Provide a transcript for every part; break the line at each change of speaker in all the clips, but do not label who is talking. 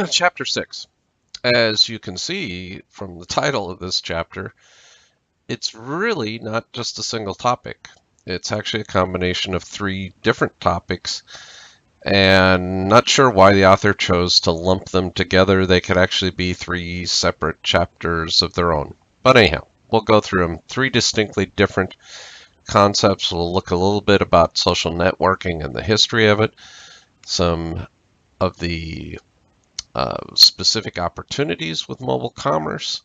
Chapter 6. As you can see from the title of this chapter, it's really not just a single topic. It's actually a combination of three different topics, and not sure why the author chose to lump them together. They could actually be three separate chapters of their own. But anyhow, we'll go through them. Three distinctly different concepts. We'll look a little bit about social networking and the history of it, some of the specific opportunities with mobile commerce,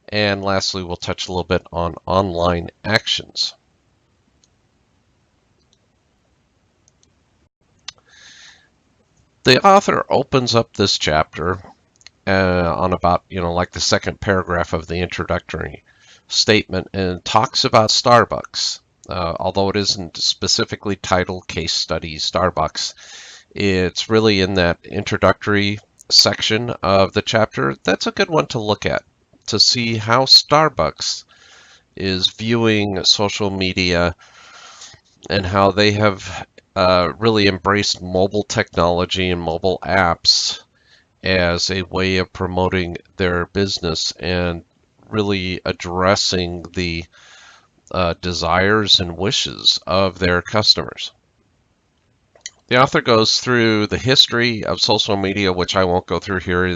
and lastly, we'll touch a little bit on online actions. The author opens up this chapter on about, like the second paragraph of the introductory statement and talks about Starbucks. Although it isn't specifically titled Case Study Starbucks, it's really in that introductory section of the chapter. That's a good one to look at to see how Starbucks is viewing social media and how they have really embraced mobile technology and mobile apps as a way of promoting their business and really addressing the desires and wishes of their customers. The author goes through the history of social media, which I won't go through here.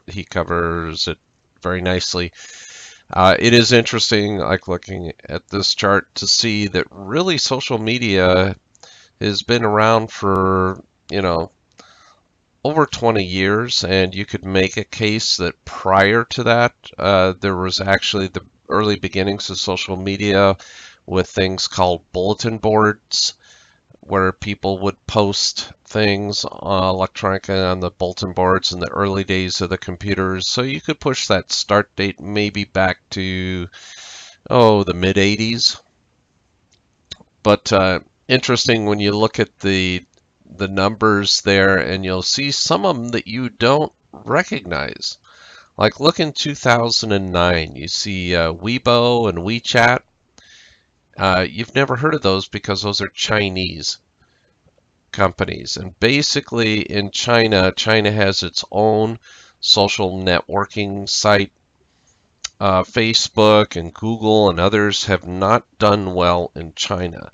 He covers it very nicely. It is interesting, like looking at this chart, to see that really social media has been around for, over 20 years, and you could make a case that prior to that, there was actually the early beginnings of social media with things called bulletin boards, where people would post things electronically on the bulletin boards in the early days of the computers. So you could push that start date maybe back to, the mid 80s. But interesting when you look at the numbers there, and you'll see some of them that you don't recognize. Like look in 2009, you see Weibo and WeChat. You've never heard of those because those are Chinese companies. And basically in China has its own social networking site. Facebook and Google and others have not done well in China,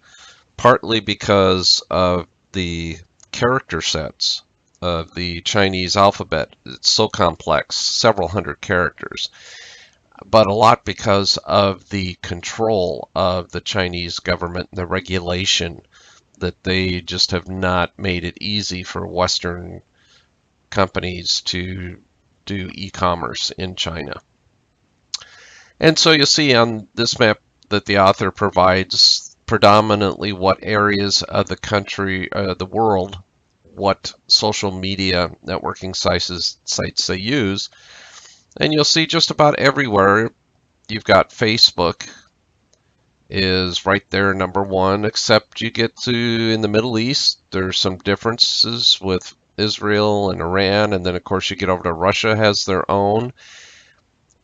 partly because of the character sets of the Chinese alphabet. It's so complex, several hundred characters, but a lot because of the control of the Chinese government and the regulation that they just have not made it easy for Western companies to do e-commerce in China. And so you'll see on this map that the author provides predominantly what areas of the country, the world, what social media networking sites they use. And you'll see just about everywhere you've got Facebook is right there, number one, except you get to in the Middle East, there's some differences with Israel and Iran, and then of course you get over to Russia has their own.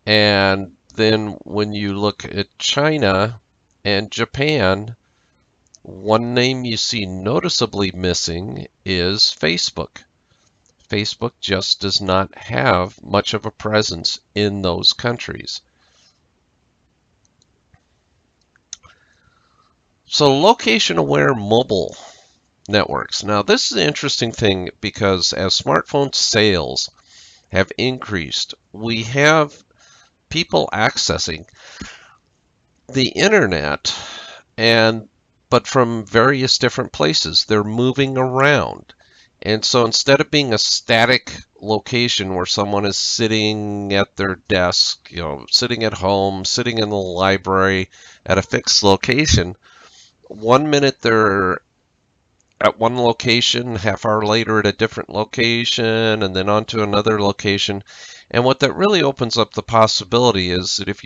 And then when you look at China and Japan, one name you see noticeably missing is Facebook. Facebook just does not have much of a presence in those countries. So location-aware mobile networks. Now this is an interesting thing because as smartphone sales have increased, we have people accessing the internet, but from various different places. They're moving around. And so instead of being a static location where someone is sitting at their desk, sitting at home, sitting in the library at a fixed location, 1 minute they're at one location, half hour later at a different location, and then on to another location. And what that really opens up the possibility is that if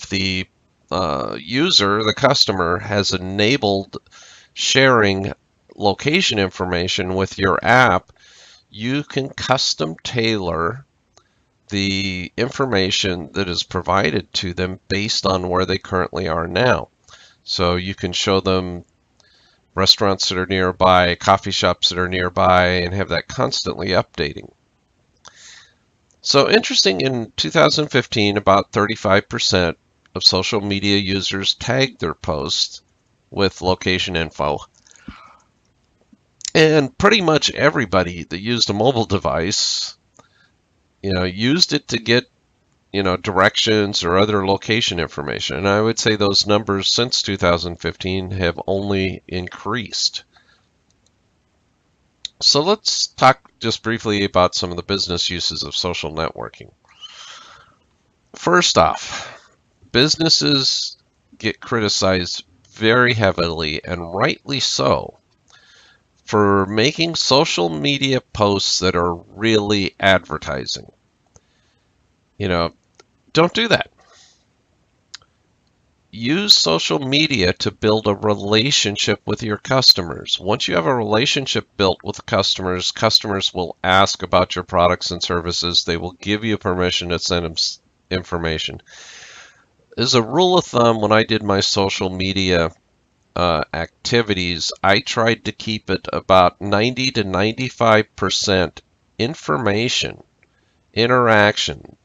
the user, the customer, has enabled sharing location information with your app, you can custom tailor the information that is provided to them based on where they currently are now. So you can show them restaurants that are nearby, coffee shops that are nearby, and have that constantly updating. So interesting, in 2015, about 35% of social media users tagged their posts with location info. And pretty much everybody that used a mobile device, used it to get, directions or other location information. And I would say those numbers since 2015 have only increased. So let's talk just briefly about some of the business uses of social networking. First off, businesses get criticized very heavily, and rightly so, for making social media posts that are really advertising. Don't do that. Use social media to build a relationship with your customers. Once you have a relationship built with customers, customers will ask about your products and services. They will give you permission to send them information. As a rule of thumb, when I did my social media activities, I tried to keep it about 90 to 95% information, interaction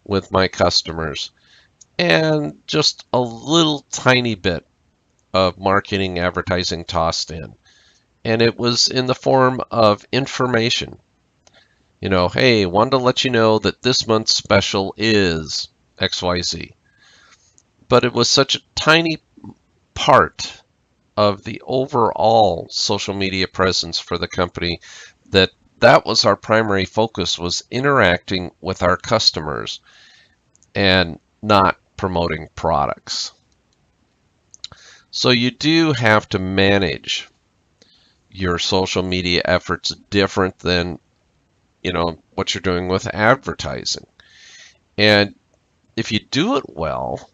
with my customers, and just a little tiny bit of marketing, advertising tossed in. And it was in the form of information. Hey, wanted to let you know that this month's special is XYZ. But it was such a tiny part of the overall social media presence for the company that was our primary focus, was interacting with our customers and not promoting products. So you do have to manage your social media efforts different than what you're doing with advertising. And if you do it well,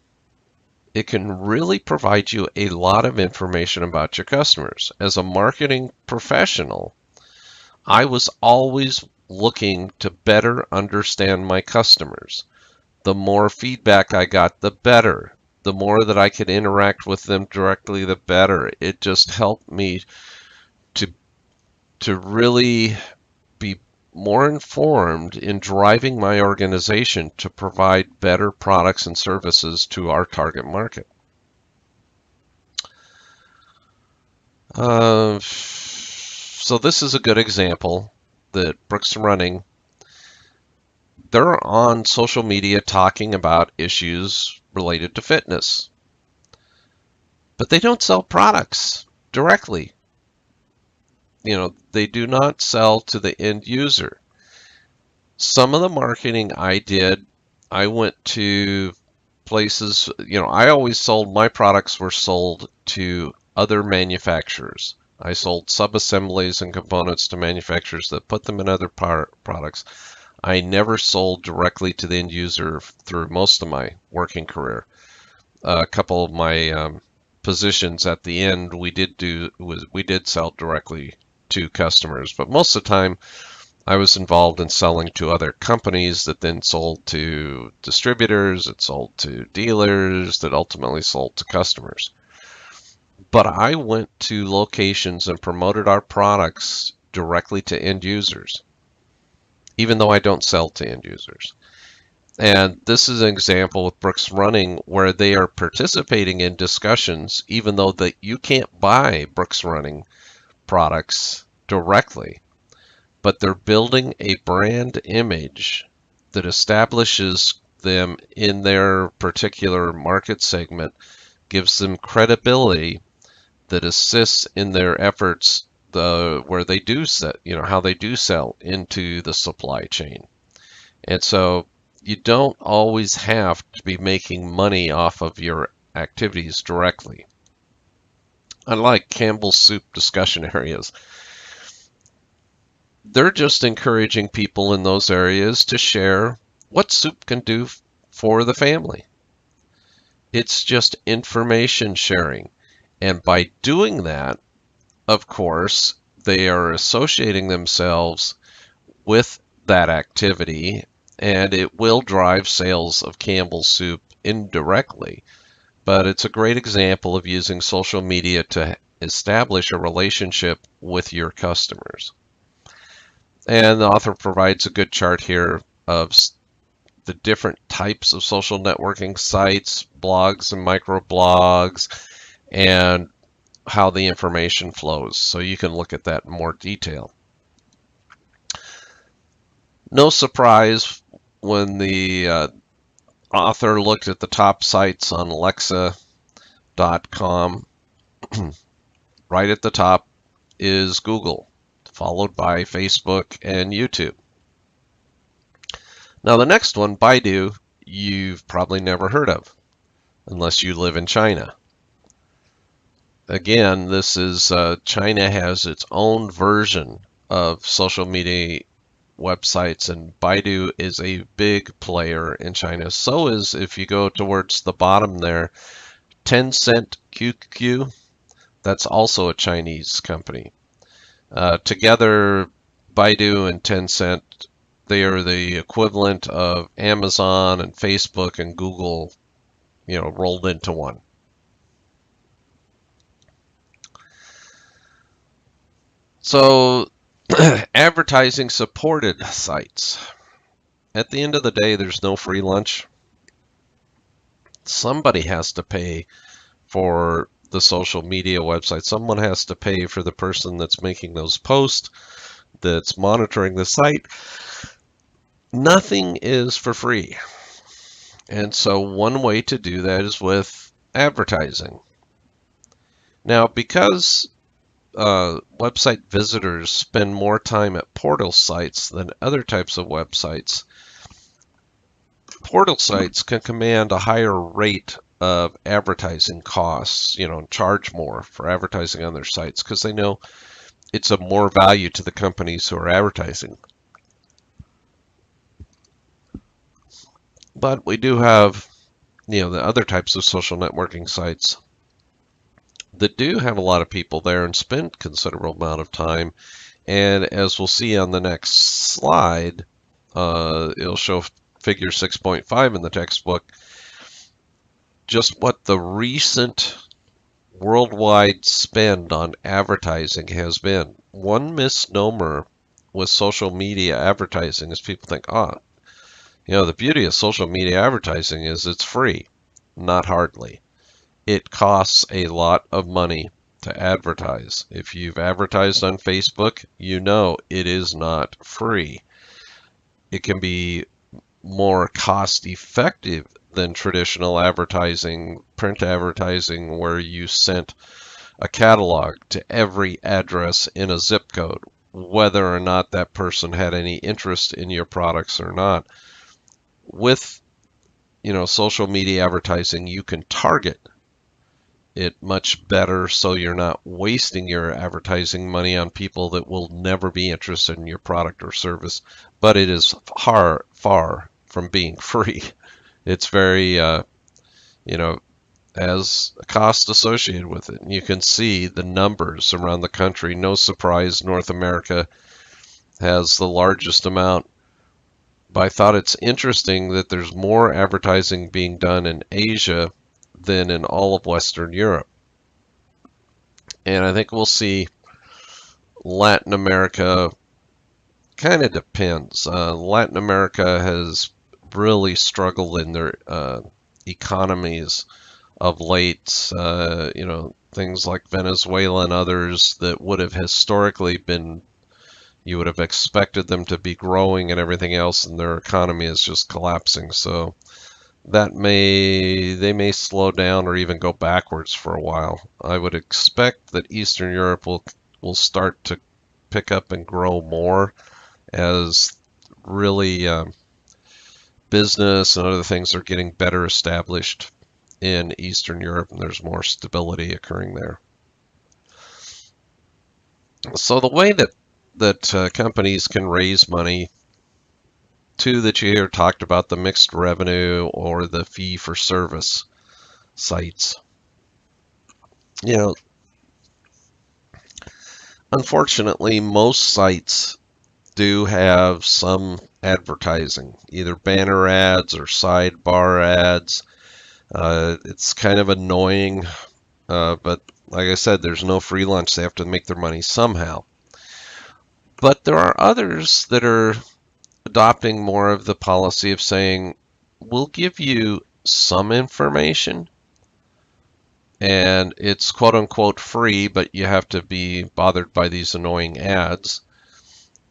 it can really provide you a lot of information about your customers. As a marketing professional, I was always looking to better understand my customers. The more feedback I got, the better. The more that I could interact with them directly, the better. It just helped me to really be more informed in driving my organization to provide better products and services to our target market. So this is a good example that Brooks Running, they're on social media talking about issues related to fitness, but they don't sell products directly. They do not sell to the end user. Some of the marketing I did, I went to places, I always sold, my products were sold to other manufacturers. I sold sub-assemblies and components to manufacturers that put them in other products. I never sold directly to the end user through most of my working career. A couple of my positions at the end, we did sell directly to customers, but most of the time I was involved in selling to other companies that then sold to distributors, that sold to dealers, that ultimately sold to customers. But I went to locations and promoted our products directly to end users, even though I don't sell to end users. And this is an example with Brooks Running where they are participating in discussions, even though that you can't buy Brooks Running products directly, but they're building a brand image that establishes them in their particular market segment, gives them credibility that assists in their efforts where they do how they do sell into the supply chain. And so you don't always have to be making money off of your activities directly. Unlike Campbell's Soup discussion areas, they're just encouraging people in those areas to share what soup can do for the family. It's just information sharing. And by doing that, of course, they are associating themselves with that activity, and it will drive sales of Campbell's Soup indirectly. But it's a great example of using social media to establish a relationship with your customers. And the author provides a good chart here of the different types of social networking sites, blogs and microblogs, and how the information flows. So you can look at that in more detail. No surprise when the author looked at the top sites on Alexa.com. Right at the top is Google, followed by Facebook and YouTube. Now the next one, Baidu, you've probably never heard of, unless you live in China. Again, this is China has its own version of social media websites, and Baidu is a big player in China. So is, if you go towards the bottom there, Tencent QQ. That's also a Chinese company. Together, Baidu and Tencent, they are the equivalent of Amazon and Facebook and Google, rolled into one. So, advertising supported sites. At the end of the day, there's no free lunch. Somebody has to pay for the social media website. Someone has to pay for the person that's making those posts, that's monitoring the site. Nothing is for free. And so one way to do that is with advertising. Now, because website visitors spend more time at portal sites than other types of websites, portal sites can command a higher rate of advertising costs, and charge more for advertising on their sites because they know it's of more value to the companies who are advertising. But we do have, the other types of social networking sites that do have a lot of people there and spend considerable amount of time. And as we'll see on the next slide, it'll show figure 6.5 in the textbook, just what the recent worldwide spend on advertising has been. One misnomer with social media advertising is people think, the beauty of social media advertising is it's free. Not hardly. It costs a lot of money to advertise. If you've advertised on Facebook, you know it is not free. It can be more cost effective than traditional advertising, print advertising, where you sent a catalog to every address in a zip code, whether or not that person had any interest in your products or not. With, social media advertising, you can target it much better, so you're not wasting your advertising money on people that will never be interested in your product or service. But it is far from being free. It's very, has a cost associated with it. And you can see the numbers around the country. No surprise, North America has the largest amount. But I thought it's interesting that there's more advertising being done in Asia than in all of Western Europe. And I think we'll see Latin America, kind of depends. Latin America has really struggled in their economies of late. Things like Venezuela and others that would have historically been, you would have expected them to be growing and everything else, and their economy is just collapsing. So they may slow down or even go backwards for a while. I would expect that Eastern Europe will start to pick up and grow more as really business and other things are getting better established in Eastern Europe, and there's more stability occurring there. So the way that companies can raise money, two that you hear talked about, the mixed revenue or the fee for service sites. Unfortunately, most sites do have some advertising, either banner ads or sidebar ads. It's kind of annoying, but Like I said, there's no free lunch. They have to make their money somehow. But there are others that are adopting more of the policy of saying, we'll give you some information and it's quote unquote free, but you have to be bothered by these annoying ads.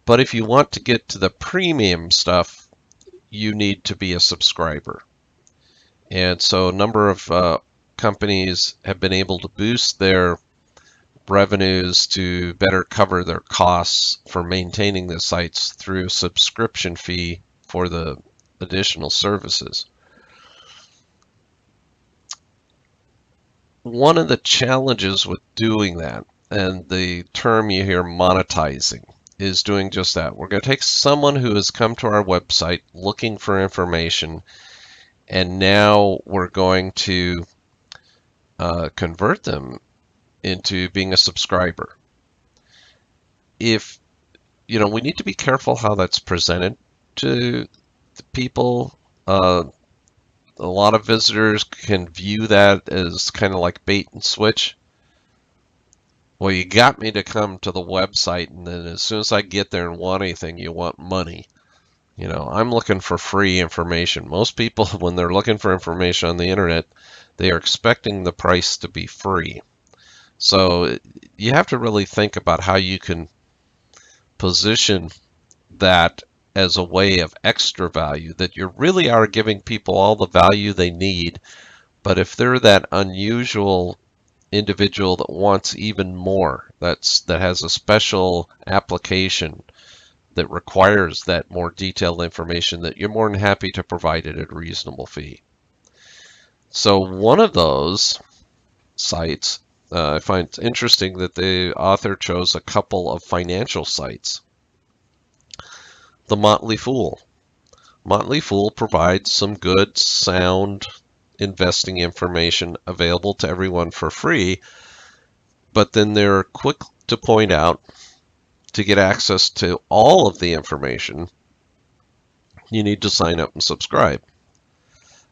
But if you want to get to the premium stuff, you need to be a subscriber. And so a number of companies have been able to boost their revenues to better cover their costs for maintaining the sites through a subscription fee for the additional services. One of the challenges with doing that, and the term you hear monetizing, is doing just that. We're going to take someone who has come to our website looking for information, and now we're going to convert them into being a subscriber. If, we need to be careful how that's presented to the people. A lot of visitors can view that as kind of like bait and switch. Well, you got me to come to the website, and then as soon as I get there and want anything, you want money. I'm looking for free information. Most people, when they're looking for information on the internet, they are expecting the price to be free. So you have to really think about how you can position that as a way of extra value, that you really are giving people all the value they need. But if they're that unusual individual that wants even more, that has a special application that requires that more detailed information, that you're more than happy to provide it at a reasonable fee. So one of those sites, I find it interesting that the author chose a couple of financial sites. The Motley Fool. Motley Fool provides some good, sound investing information available to everyone for free, but then they're quick to point out, to get access to all of the information, you need to sign up and subscribe.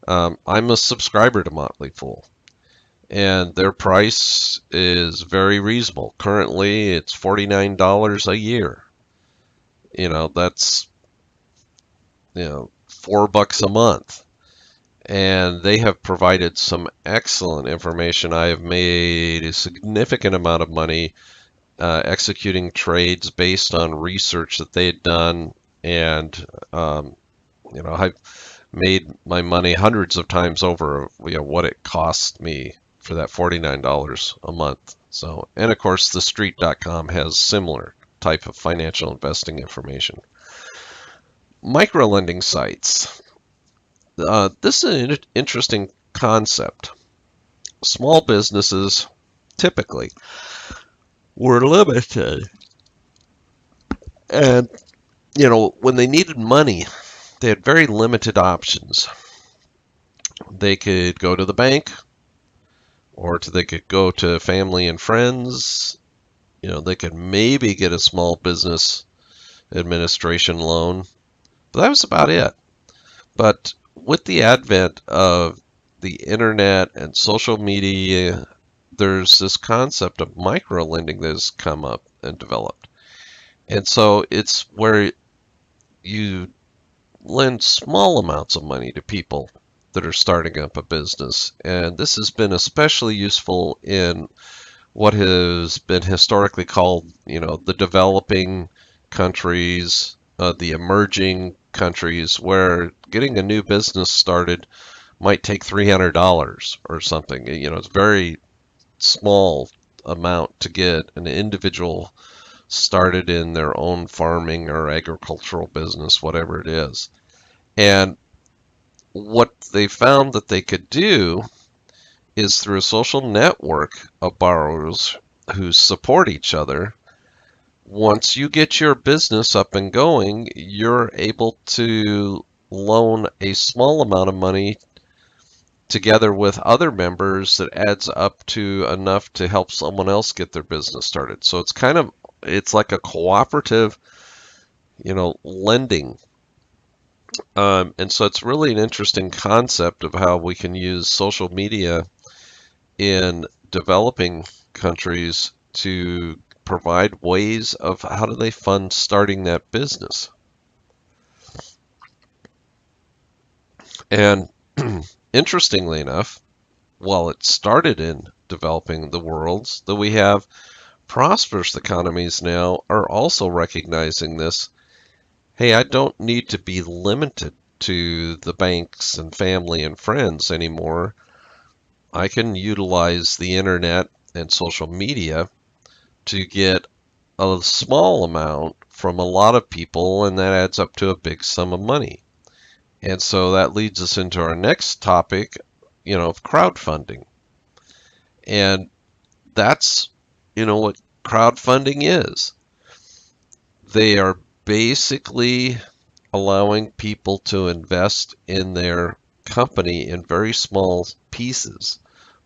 I'm a subscriber to Motley Fool, and their price is very reasonable. Currently, it's $49 a year. That's $4 a month, and they have provided some excellent information. I have made a significant amount of money executing trades based on research that they had done, and I've made my money hundreds of times over what it cost me for that $49 a month. So, and of course, TheStreet.com has similar type of financial investing information. Microlending sites. This is an interesting concept. Small businesses typically were limited, and when they needed money, they had very limited options. They could go to the bank, or they could go to family and friends. They could maybe get a small business administration loan, but that was about it. But with the advent of the internet and social media, there's this concept of microlending that has come up and developed. And so it's where you lend small amounts of money to people that are starting up a business. And this has been especially useful in what has been historically called, the developing countries, the emerging countries, where getting a new business started might take $300 or something. It's very small amount to get an individual started in their own farming or agricultural business, whatever it is. And what they found that they could do is, through a social network of borrowers who support each other, once you get your business up and going, you're able to loan a small amount of money together with other members that adds up to enough to help someone else get their business started. So it's like a cooperative, lending. And so it's really an interesting concept of how we can use social media in developing countries to provide ways of how do they fund starting that business. And interestingly enough, while it started in developing the worlds, that we have prosperous economies now are also recognizing this. Hey, I don't need to be limited to the banks and family and friends anymore. I can utilize the internet and social media to get a small amount from a lot of people, and that adds up to a big sum of money. And so that leads us into our next topic, of crowdfunding. And that's, what crowdfunding is. They are basically allowing people to invest in their company in very small pieces.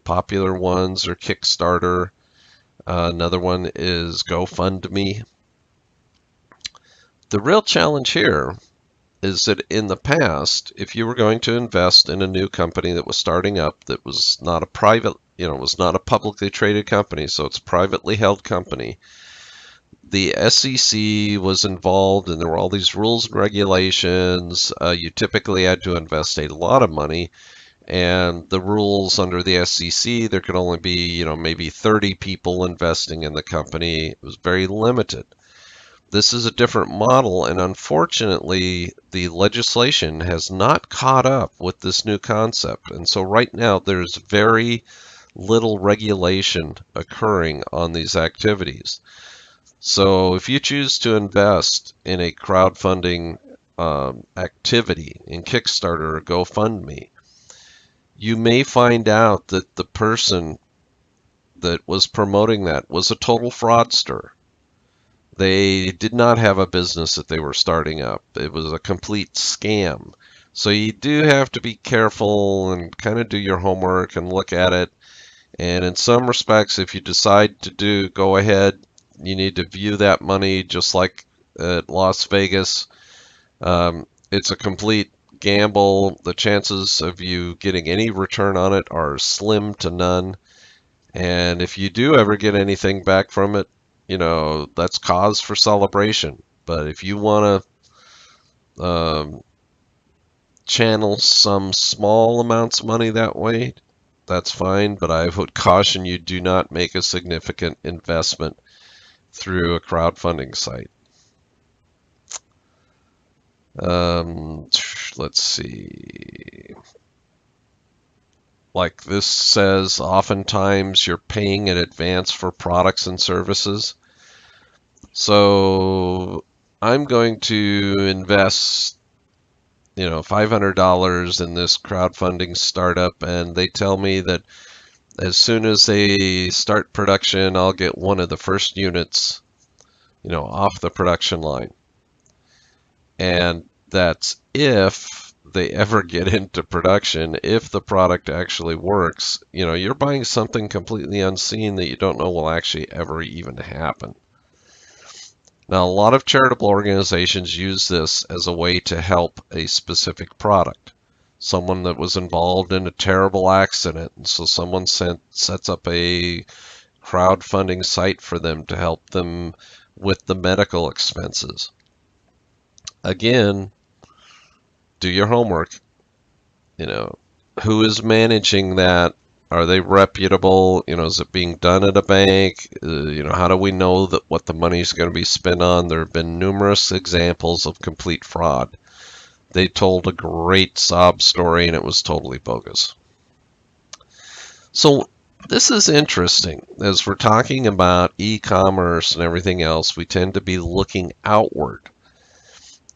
Popular ones are Kickstarter. Another one is GoFundMe. The real challenge here is that in the past, if you were going to invest in a new company that was starting up, that was not a private, was not a publicly traded company, so it's a privately held company, the SEC was involved and there were all these rules and regulations. You typically had to invest a lot of money, and the rules under the SEC, there could only be, maybe 30 people investing in the company. It was very limited. This is a different model, and unfortunately, the legislation has not caught up with this new concept. And so right now, there's very little regulation occurring on these activities. So if you choose to invest in a crowdfunding activity in Kickstarter or GoFundMe, you may find out that the person that was promoting that was a total fraudster. They did not have a business that they were starting up. It was a complete scam. So you do have to be careful and kind of do your homework and look at it. And in some respects, if you decide to go ahead, you need to view that money just like at Las Vegas. It's a complete gamble. The chances of you getting any return on it are slim to none. And if you do ever get anything back from it, that's cause for celebration. But if you want to channel some small amounts of money that way, that's fine. But I would caution you, do not make a significant investment through a crowdfunding site. Let's see. Like this says, oftentimes you're paying in advance for products and services. So I'm going to invest, $500 in this crowdfunding startup, and they tell me that as soon as they start production, I'll get one of the first units, off the production line. And that's if they ever get into production. If the product actually works, you're buying something completely unseen that you don't know will actually ever even happen. Now, a lot of charitable organizations use this as a way to help a specific product. Someone that was involved in a terrible accident, and so someone sets up a crowdfunding site for them to help them with the medical expenses. Again, do your homework. Who is managing that? Are they reputable? Is it being done at a bank? How do we know that what the money is going to be spent on? There have been numerous examples of complete fraud. They told a great sob story and it was totally bogus. So this is interesting. As we're talking about e-commerce and everything else, we tend to be looking outward.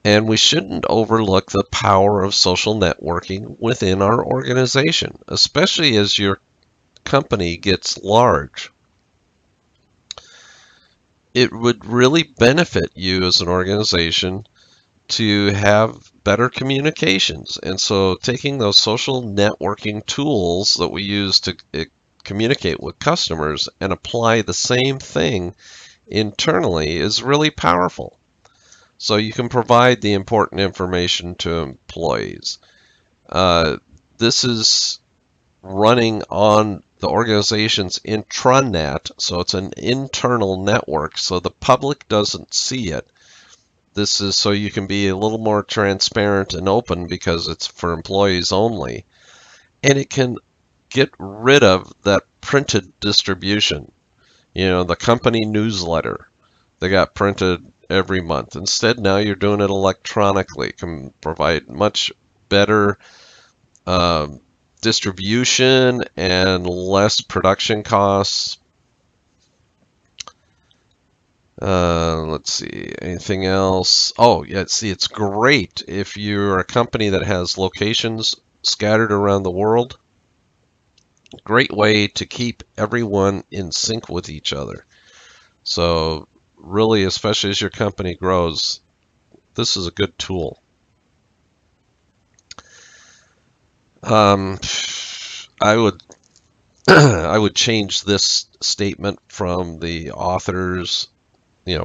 And we shouldn't overlook the power of social networking within our organization, especially as your company gets large. It would really benefit you as an organization to have better communications. And so taking those social networking tools that we use to communicate with customers and apply the same thing internally is really powerful. So you can provide the important information to employees. This is running on the organization's intranet, so it's an internal network, so the public doesn't see it. This is so you can be a little more transparent and open because it's for employees only. And it can get rid of that printed distribution. You know, the company newsletter that got printed every month. Instead, now you're doing it electronically. It can provide much better distribution and less production costs. Let's see, anything else? Oh, yeah, see, it's great if you're a company that has locations scattered around the world. Great way to keep everyone in sync with each other. So really, especially as your company grows, this is a good tool. I would I would change this statement from the authors,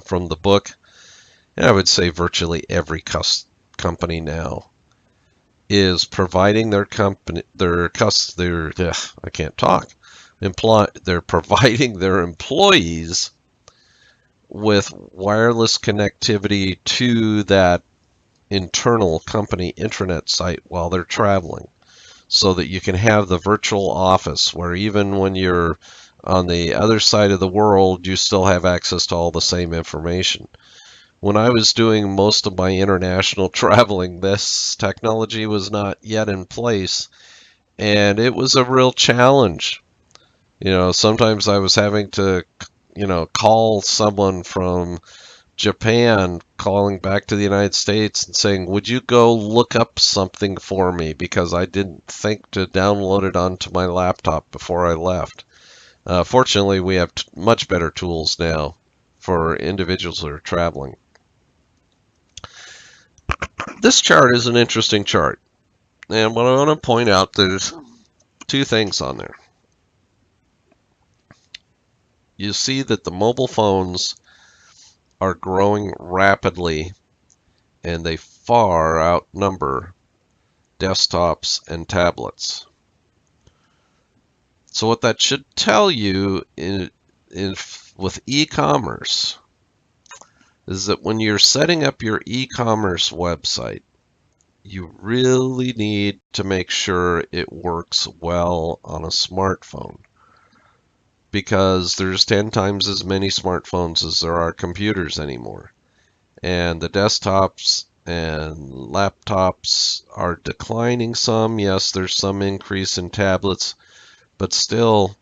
from the book, and I would say virtually every company now is providing their I can't talk. They're providing their employees with wireless connectivity to that internal company intranet site while they're traveling, so that you can have the virtual office where even when you're on the other side of the world, you still have access to all the same information. When I was doing most of my international traveling, this technology was not yet in place, and it was a real challenge. Sometimes I was having to, call someone from Japan, calling back to the United States and saying, would you go look up something for me, because I didn't think to download it onto my laptop before I left. Fortunately, we have much better tools now for individuals who are traveling. This chart is an interesting chart, and what I want to point out, there's two things on there. You see that the mobile phones are growing rapidly, and they far outnumber desktops and tablets. So what that should tell you with e-commerce is that when you're setting up your e-commerce website, you really need to make sure it works well on a smartphone, because there's 10 times as many smartphones as there are computers anymore. And the desktops and laptops are declining some. Yes, there's some increase in tablets, but still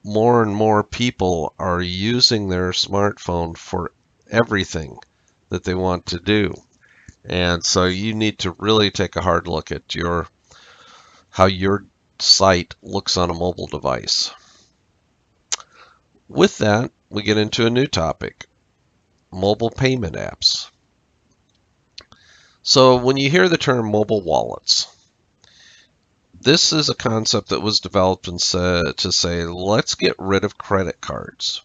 more and more people are using their smartphone for everything that they want to do. And so you need to really take a hard look at how your site looks on a mobile device. With that, we get into a new topic, mobile payment apps. So when you hear the term mobile wallets, this is a concept that was developed to say, let's get rid of credit cards.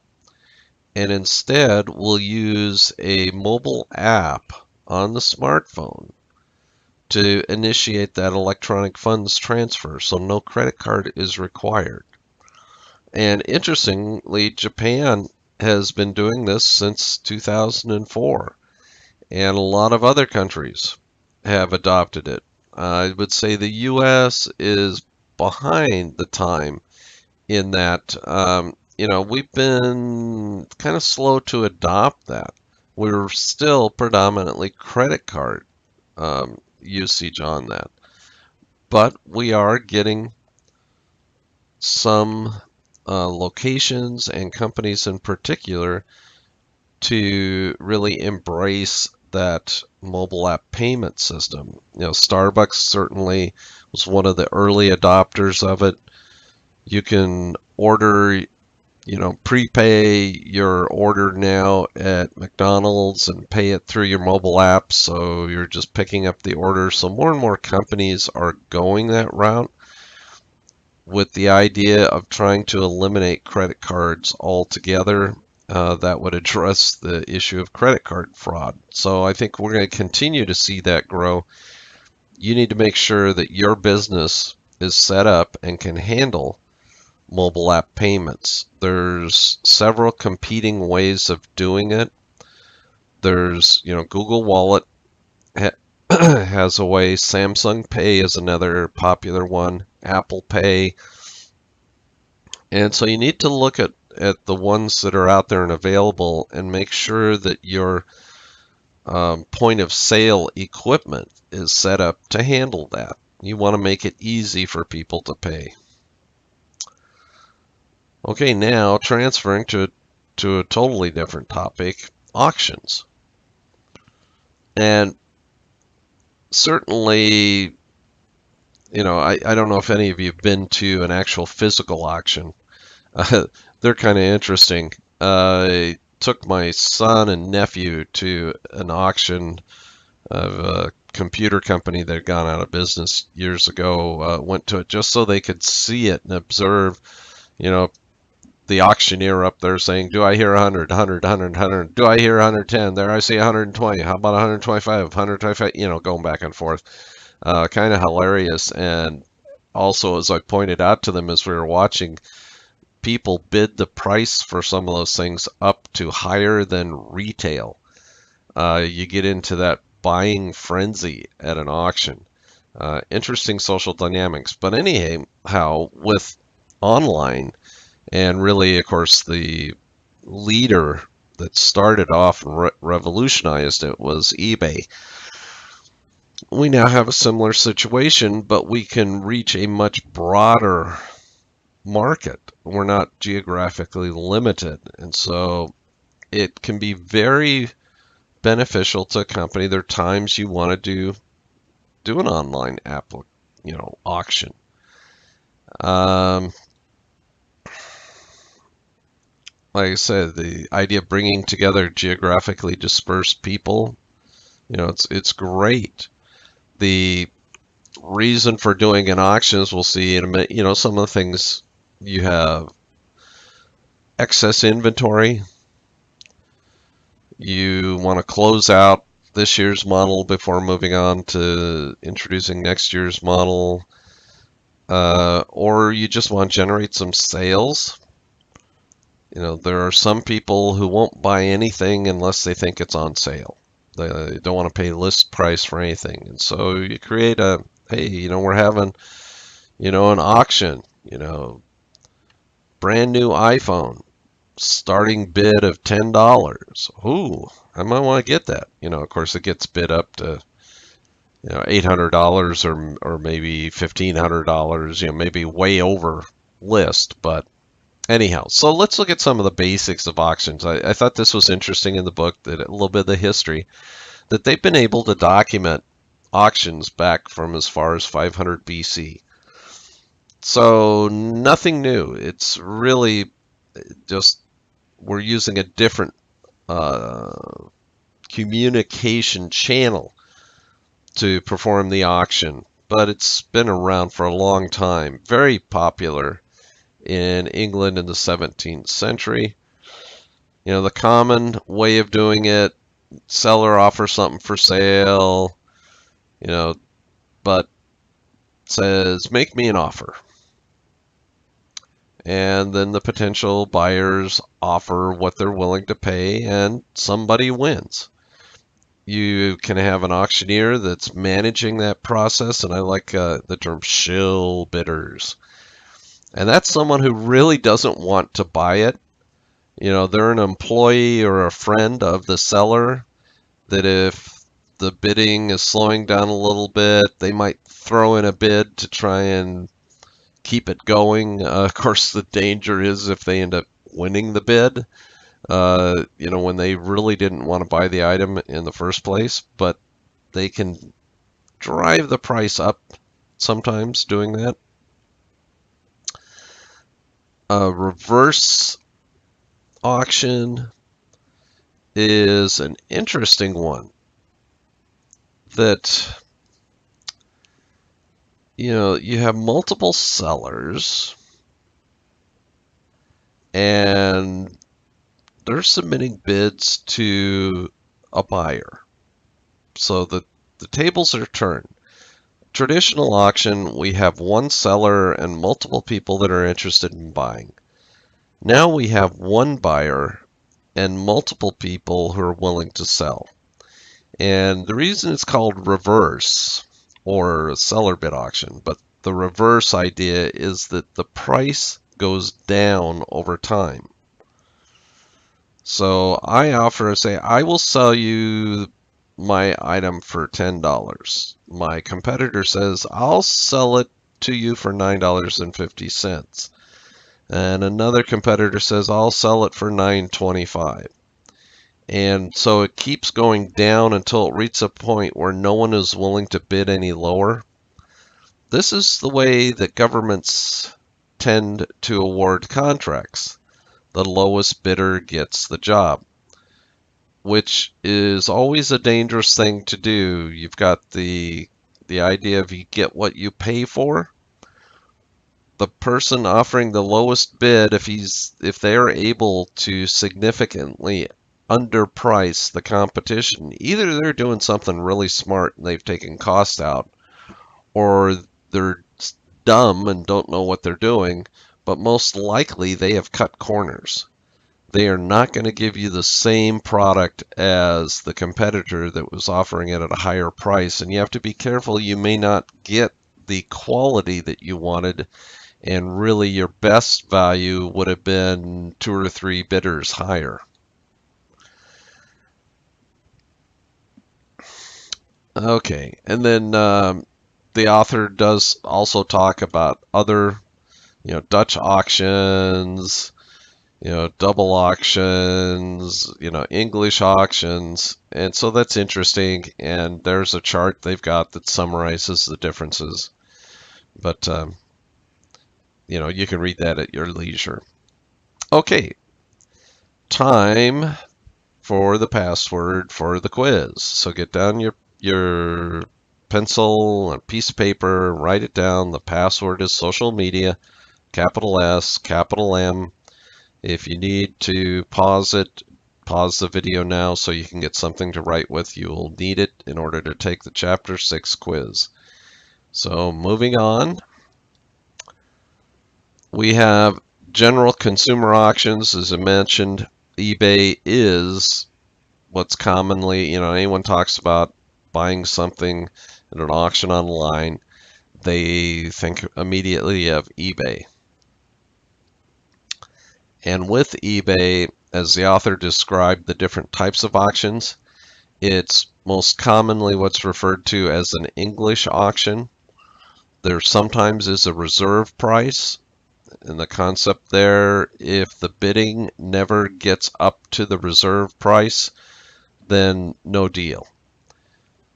And instead, we'll use a mobile app on the smartphone to initiate that electronic funds transfer, so no credit card is required. And interestingly, Japan has been doing this since 2004, and a lot of other countries have adopted it. I would say the U.S. is behind the time in that, we've been kind of slow to adopt that. We're still predominantly credit card usage on that. But we are getting some locations and companies in particular to really embrace that mobile app payment system. Starbucks certainly was one of the early adopters of it. You can order, prepay your order now at McDonald's and pay it through your mobile app, so you're just picking up the order. So more and more companies are going that route, with the idea of trying to eliminate credit cards altogether. That would address the issue of credit card fraud. So I think we're going to continue to see that grow. You need to make sure that your business is set up and can handle mobile app payments. There's several competing ways of doing it. There's, Google Wallet has a way. Samsung Pay is another popular one. Apple Pay. And so you need to look at the ones that are out there and available and make sure that your point of sale equipment is set up to handle that. You want to make it easy for people to pay. Okay, now transferring to a totally different topic, auctions. And certainly, I don't know if any of you have been to an actual physical auction. They're kind of interesting. I took my son and nephew to an auction of a computer company that had gone out of business years ago. Went to it just so they could see it and observe, the auctioneer up there saying, do I hear 100, 100, 100, 100? Do I hear 110? There I see 120. How about 125? 125, going back and forth. Kind of hilarious. And also, as I pointed out to them as we were watching, people bid the price for some of those things up to higher than retail. You get into that buying frenzy at an auction. Interesting social dynamics. But anyhow, with online, and really, of course, the leader that started off and revolutionized it was eBay. We now have a similar situation, but we can reach a much broader market. We're not geographically limited, and so it can be very beneficial to a company. There are times you want to do an online auction. Like I said, the idea of bringing together geographically dispersed people, it's great. The reason for doing an auction, as we'll see in a minute, some of the things you have excess inventory. You want to close out this year's model before moving on to introducing next year's model, or you just want to generate some sales. There are some people who won't buy anything unless they think it's on sale. They don't want to pay list price for anything. And so you create hey, we're having, an auction, brand new iPhone, starting bid of $10. Ooh, I might want to get that. Of course, it gets bid up to, $800 or maybe $1,500, maybe way over list, but anyhow, so let's look at some of the basics of auctions. I thought this was interesting in the book, that a little bit of the history, that they've been able to document auctions back from as far as 500 BC. So nothing new. It's really just we're using a different communication channel to perform the auction, but it's been around for a long time. Very popular in England in the 17th century. The common way of doing it, seller offers something for sale, but says, make me an offer. And then the potential buyers offer what they're willing to pay, and somebody wins. You can have an auctioneer that's managing that process, and I like the term shill bidders. And that's someone who really doesn't want to buy it. They're an employee or a friend of the seller, that if the bidding is slowing down a little bit, they might throw in a bid to try and keep it going. Of course, the danger is if they end up winning the bid, when they really didn't want to buy the item in the first place, but they can drive the price up sometimes doing that. Reverse auction is an interesting one that, you have multiple sellers and they're submitting bids to a buyer. So the tables are turned. traditional auction, we have one seller and multiple people that are interested in buying. Now we have one buyer and multiple people who are willing to sell. And the reason it's called reverse or seller bid auction, but the reverse idea is that the price goes down over time. So I offer, say, I will sell you my item for $10. My competitor says, I'll sell it to you for $9.50. And another competitor says, I'll sell it for $9.25. And so it keeps going down until it reaches a point where no one is willing to bid any lower. This is the way that governments tend to award contracts. The lowest bidder gets the job, which is always a dangerous thing to do. You've got the idea of you get what you pay for. The person offering the lowest bid, if they're able to significantly underprice the competition, either they're doing something really smart and they've taken cost out, or they're dumb and don't know what they're doing, but most likely they have cut corners. They are not going to give you the same product as the competitor that was offering it at a higher price, and you have to be careful. You may not get the quality that you wanted, and really your best value would have been 2 or 3 bidders higher. Okay, and then the author does also talk about other, Dutch auctions, double auctions, English auctions, and so that's interesting. And there's a chart they've got that summarizes the differences. But you can read that at your leisure. Okay, time for the password for the quiz. So get down your pencil and a piece of paper, write it down. The password is social media, capital S, capital M. If you need to pause it, pause the video now so you can get something to write with. You will need it in order to take the Chapter 6 quiz. So moving on, we have general consumer auctions. As I mentioned, eBay is what's commonly, anyone talks about buying something at an auction online, they think immediately of eBay. And with eBay, as the author described the different types of auctions, it's most commonly what's referred to as an English auction. There sometimes is a reserve price, and the concept there, if the bidding never gets up to the reserve price, then no deal.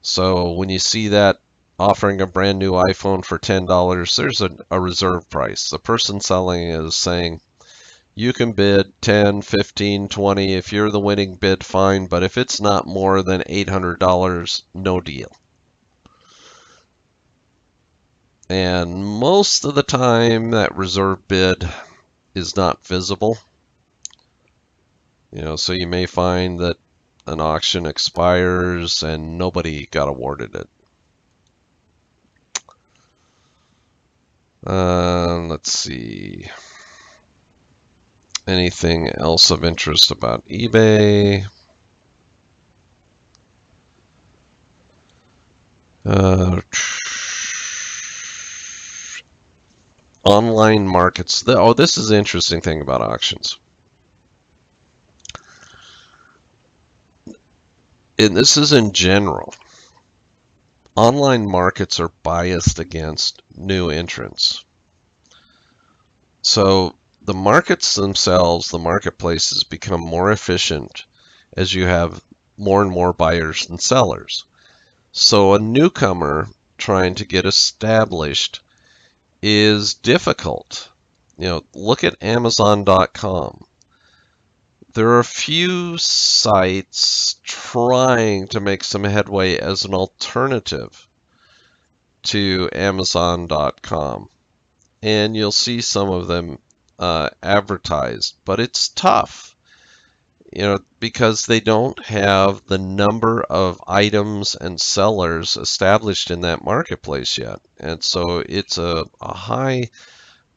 So when you see that offering a brand new iPhone for $10, there's a reserve price. The person selling is saying, you can bid 10, 15, 20. If you're the winning bid, fine. But if it's not more than $800, no deal. And most of the time, that reserve bid is not visible. So you may find that an auction expires and nobody got awarded it. Let's see. Anything else of interest about eBay? Online markets. This is the interesting thing about auctions. And this is in general. Online markets are biased against new entrants. So the markets themselves, the marketplaces, become more efficient as you have more and more buyers and sellers. So a newcomer trying to get established is difficult. Look at Amazon.com. There are a few sites trying to make some headway as an alternative to Amazon.com. And you'll see some of them advertised, but it's tough. because they don't have the number of items and sellers established in that marketplace yet. And so it's a high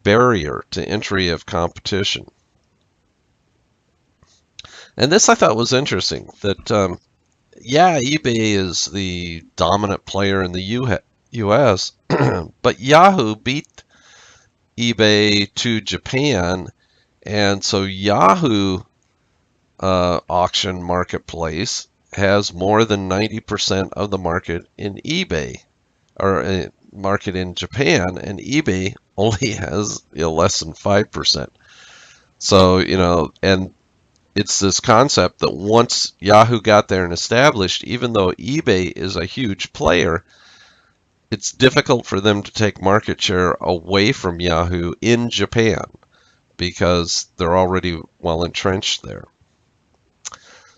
barrier to entry of competition. And this I thought was interesting that, yeah, eBay is the dominant player in the US, but Yahoo beat eBay to Japan. And so Yahoo auction marketplace has more than 90% of the market in eBay, or market in Japan, and eBay only has less than 5%. So, and it's this concept that once Yahoo got there and established, even though eBay is a huge player, it's difficult for them to take market share away from Yahoo in Japan because they're already well entrenched there.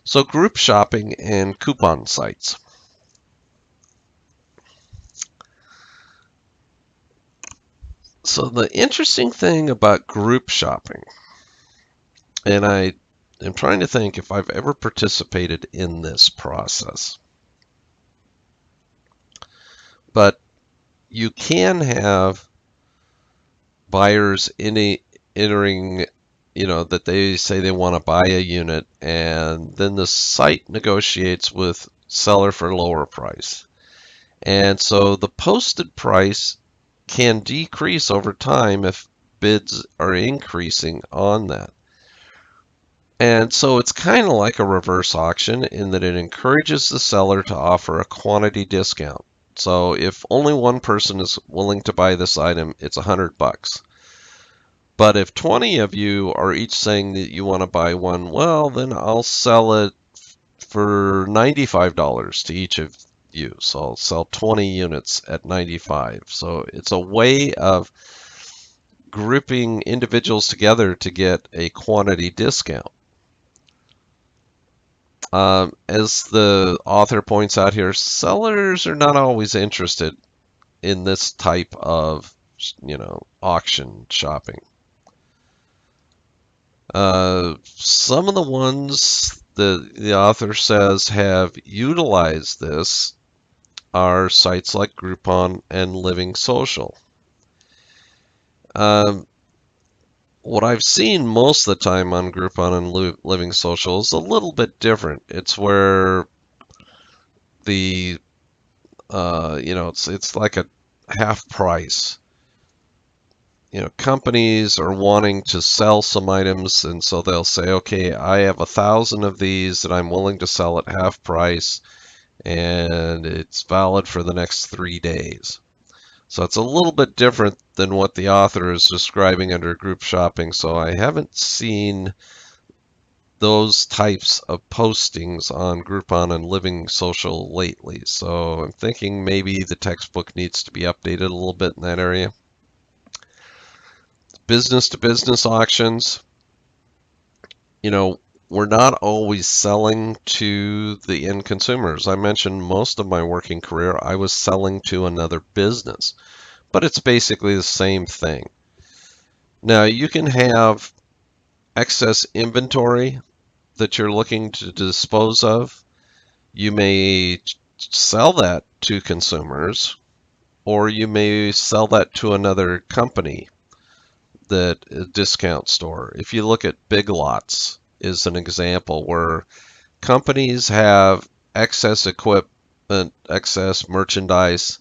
So group shopping and coupon sites. So the interesting thing about group shopping, and I am trying to think if I've ever participated in this process, but you can have buyers entering, that they say they want to buy a unit, and then the site negotiates with seller for a lower price. And so the posted price can decrease over time if bids are increasing on that. And so it's kind of like a reverse auction in that it encourages the seller to offer a quantity discount. So if only one person is willing to buy this item, it's $100. But if 20 of you are each saying that you want to buy one, well, then I'll sell it for $95 to each of you. So I'll sell 20 units at 95. So it's a way of grouping individuals together to get a quantity discount. As the author points out here, sellers are not always interested in this type of, auction shopping. Some of the ones the author says have utilized this are sites like Groupon and Living Social. What I've seen most of the time on Groupon and Living Social is a little bit different. It's where the it's like a half price. Companies are wanting to sell some items, and so they'll say, okay, I have 1,000 of these that I'm willing to sell at half price, and it's valid for the next 3 days. So it's a little bit different than what the author is describing under group shopping. So I haven't seen those types of postings on Groupon and Living Social lately. So I'm thinking maybe the textbook needs to be updated a little bit in that area. Business to business auctions, we're not always selling to the end consumers. I mentioned most of my working career, I was selling to another business, but it's basically the same thing. Now, you can have excess inventory that you're looking to dispose of. You may sell that to consumers, or you may sell that to another company, that a discount store. If you look at Big Lots is an example where companies have excess equipment, excess merchandise,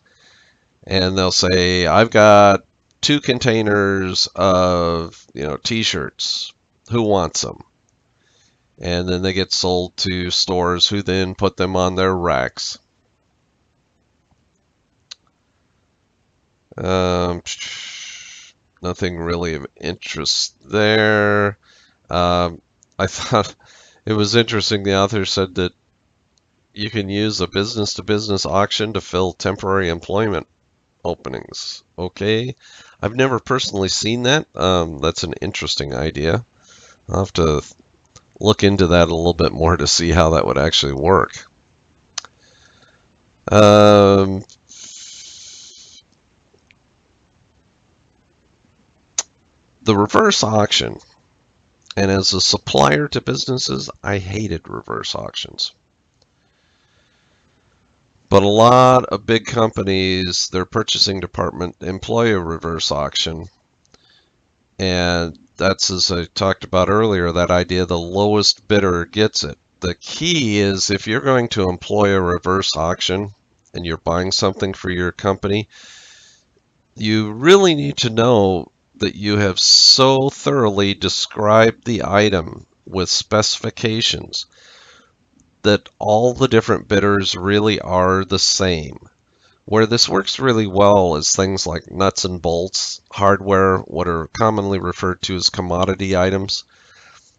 and they'll say, I've got 2 containers of, t-shirts. Who wants them? And then they get sold to stores who then put them on their racks. Nothing really of interest there. I thought it was interesting. The author said that you can use a business-to-business auction to fill temporary employment openings. Okay. I've never personally seen that. That's an interesting idea. I'll have to look into that a little bit more to see how that would actually work. The reverse auction And as a supplier to businesses, I hated reverse auctions. But a lot of big companies, their purchasing department employ a reverse auction. And that's, as I talked about earlier, that idea the lowest bidder gets it. The key is if you're going to employ a reverse auction and you're buying something for your company, you really need to know that you have so thoroughly described the item with specifications that all the different bidders really are the same. Where this works really well is things like nuts and bolts, hardware, what are commonly referred to as commodity items.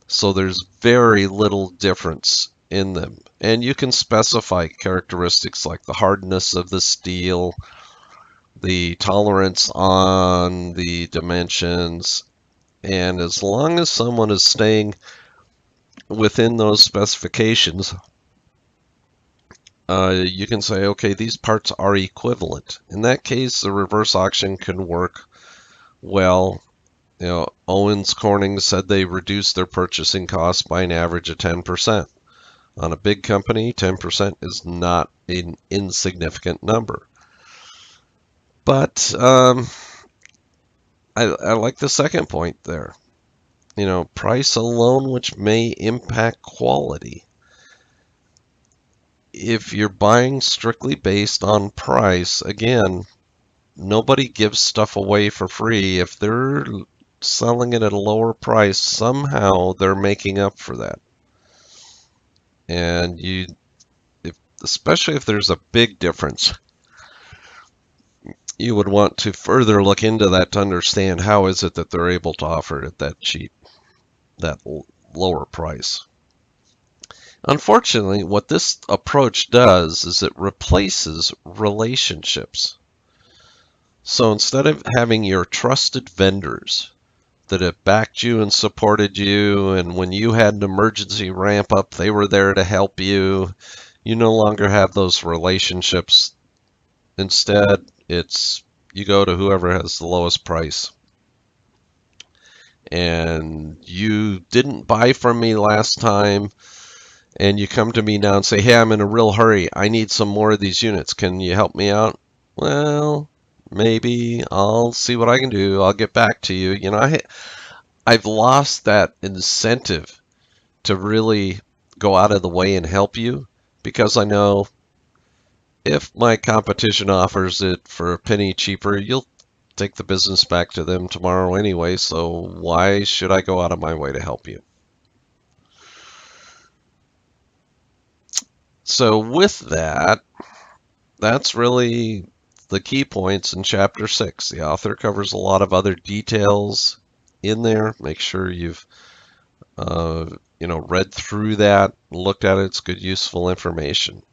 So there's very little difference in them. And you can specify characteristics like the hardness of the steel, the tolerance on the dimensions, and as long as someone is staying within those specifications, you can say, okay, these parts are equivalent. In that case, the reverse auction can work well. You know, Owens Corning said they reduced their purchasing costs by an average of 10%. On a big company, 10% is not an insignificant number. But I like the second point there. You know, price alone, which may impact quality. If you're buying strictly based on price, again, nobody gives stuff away for free. If they're selling it at a lower price, somehow they're making up for that. And especially if there's a big difference, you would want to further look into that to understand how is it that they're able to offer it at that cheap, that lower price. Unfortunately, what this approach does is it replaces relationships. So instead of having your trusted vendors that have backed you and supported you, and when you had an emergency ramp up, they were there to help you, you no longer have those relationships. Instead, it's you go to whoever has the lowest price. And you didn't buy from me last time, and you come to me now and say, hey, I'm in a real hurry. I need some more of these units. Can you help me out? Well, maybe. I'll see what I can do. I'll get back to you. You know, I've lost that incentive to really go out of the way and help you because I know if my competition offers it for a penny cheaper, you'll take the business back to them tomorrow anyway, so why should I go out of my way to help you? So with that, that's really the key points in Chapter 6. The author covers a lot of other details in there. Make sure you've read through that, looked at it. It's good, useful information.